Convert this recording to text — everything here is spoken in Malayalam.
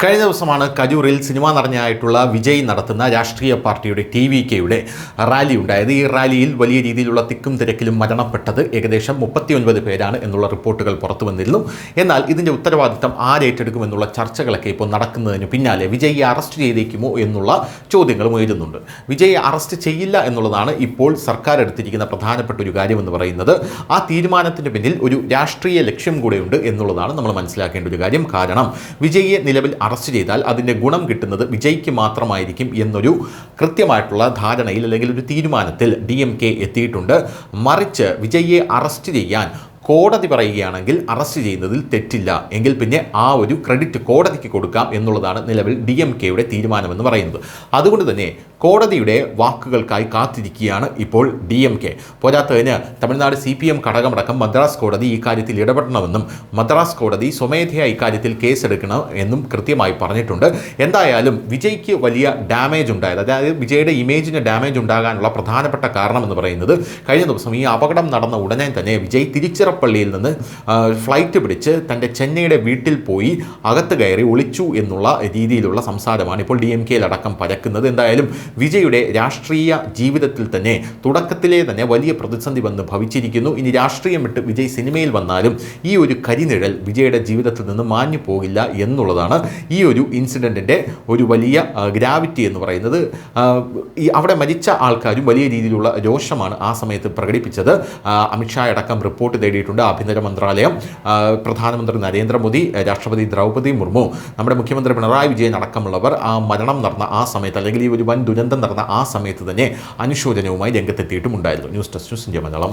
കഴിഞ്ഞ ദിവസമാണ് കരൂരിൽ സിനിമാ നടനായിട്ടുള്ള വിജയ് നടത്തുന്ന രാഷ്ട്രീയ പാർട്ടിയുടെ TVKയുടെ റാലി ഉണ്ടായത്. ഈ റാലിയിൽ വലിയ രീതിയിലുള്ള തിക്കും തിരക്കിലും മരണപ്പെട്ടത് ഏകദേശം 39 പേരാണ് എന്നുള്ള റിപ്പോർട്ടുകൾ പുറത്തു വന്നിരുന്നു. എന്നാൽ ഇതിൻ്റെ ഉത്തരവാദിത്തം ആരേറ്റെടുക്കുമെന്നുള്ള ചർച്ചകളൊക്കെ ഇപ്പോൾ നടക്കുന്നതിന് പിന്നാലെ വിജയ്യെ അറസ്റ്റ് ചെയ്തേക്കുമോ എന്നുള്ള ചോദ്യങ്ങളും ഉയരുന്നുണ്ട്. വിജയ്യെ അറസ്റ്റ് ചെയ്യില്ല എന്നുള്ളതാണ് ഇപ്പോൾ സർക്കാർ എടുത്തിരിക്കുന്ന പ്രധാനപ്പെട്ട ഒരു കാര്യമെന്ന് പറയുന്നത്. ആ തീരുമാനത്തിന് പിന്നിൽ ഒരു രാഷ്ട്രീയ ലക്ഷ്യം കൂടെയുണ്ട് എന്നുള്ളതാണ് നമ്മൾ മനസ്സിലാക്കേണ്ട ഒരു കാര്യം. കാരണം വിജയ്യെ നിലവിൽ അറസ്റ്റ് ചെയ്താൽ അതിൻ്റെ ഗുണം കിട്ടുന്നത് വിജയ്ക്ക് മാത്രമായിരിക്കും എന്നൊരു കൃത്യമായിട്ടുള്ള ധാരണയിൽ അല്ലെങ്കിൽ ഒരു തീരുമാനത്തിൽ DMK എത്തിയിട്ടുണ്ട്. മറിച്ച് വിജയ്യെ അറസ്റ്റ് ചെയ്യാൻ കോടതി പറയുകയാണെങ്കിൽ അറസ്റ്റ് ചെയ്യുന്നതിൽ തെറ്റില്ല എങ്കിൽ പിന്നെ ആ ഒരു ക്രെഡിറ്റ് കോടതിക്ക് കൊടുക്കാം എന്നുള്ളതാണ് നിലവിൽ DMKയുടെ തീരുമാനമെന്ന് പറയുന്നത്. അതുകൊണ്ട് തന്നെ കോടതിയുടെ വാക്കുകൾക്കായി കാത്തിരിക്കുകയാണ് ഇപ്പോൾ DMK. പോരാത്തതിന് തമിഴ്നാട് CPM ഘടകമടക്കം മദ്രാസ് കോടതി ഈ കാര്യത്തിൽ ഇടപെടണമെന്നും മദ്രാസ് കോടതി സ്വമേധയാ ഇക്കാര്യത്തിൽ കേസെടുക്കണം എന്നും കൃത്യമായി പറഞ്ഞിട്ടുണ്ട്. എന്തായാലും വിജയ്ക്ക് വലിയ ഡാമേജ് ഉണ്ടായത്, അതായത് വിജയുടെ ഇമേജിന് ഡാമേജ് ഉണ്ടാകാനുള്ള പ്രധാനപ്പെട്ട കാരണമെന്ന് പറയുന്നത് കഴിഞ്ഞ ദിവസം ഈ അപകടം നടന്ന ഉടനെ തന്നെ വിജയ് തിരുച്ചിറപ്പള്ളിയിൽ നിന്ന് ഫ്ലൈറ്റ് പിടിച്ച് തൻ്റെ ചെന്നൈയുടെ വീട്ടിൽ പോയി അകത്ത് കയറി ഒളിച്ചു എന്നുള്ള രീതിയിലുള്ള സംസാരമാണ് ഇപ്പോൾ DMKയിലടക്കം പരക്കുന്നത്. എന്തായാലും വിജയുടെ രാഷ്ട്രീയ ജീവിതത്തിൽ തന്നെ തുടക്കത്തിലെ തന്നെ വലിയ പ്രതിസന്ധി വന്ന് ഭവിച്ചിരിക്കുന്നു. ഇനി രാഷ്ട്രീയം വിട്ട് വിജയ് സിനിമയിൽ വന്നാലും ഈ ഒരു കരിനിഴൽ വിജയുടെ ജീവിതത്തിൽ നിന്ന് മാഞ്ഞു പോകില്ല എന്നുള്ളതാണ് ഈ ഒരു ഇൻസിഡൻറ്റിൻ്റെ ഒരു വലിയ ഗ്രാവിറ്റി എന്ന് പറയുന്നത്. ഈ അവിടെ മരിച്ച ആൾക്കാരും വലിയ രീതിയിലുള്ള രോഷമാണ് ആ സമയത്ത് പ്രകടിപ്പിച്ചത്. അമിത്ഷാ അടക്കം റിപ്പോർട്ട് തേടിയിട്ടുണ്ട് ആഭ്യന്തര മന്ത്രാലയം. പ്രധാനമന്ത്രി നരേന്ദ്രമോദി, രാഷ്ട്രപതി ദ്രൗപദി മുർമു, നമ്മുടെ മുഖ്യമന്ത്രി പിണറായി വിജയൻ അടക്കമുള്ളവർ ആ മരണം നടന്ന ആ സമയത്ത് അല്ലെങ്കിൽ ഈ ഒരു വൻ ദുരന്തം നടന്ന ആ സമയത്ത് തന്നെ അനുശോചനവുമായി രംഗത്തെത്തിയിട്ടുമുണ്ടായിരുന്നു. News desk news India Malayalam.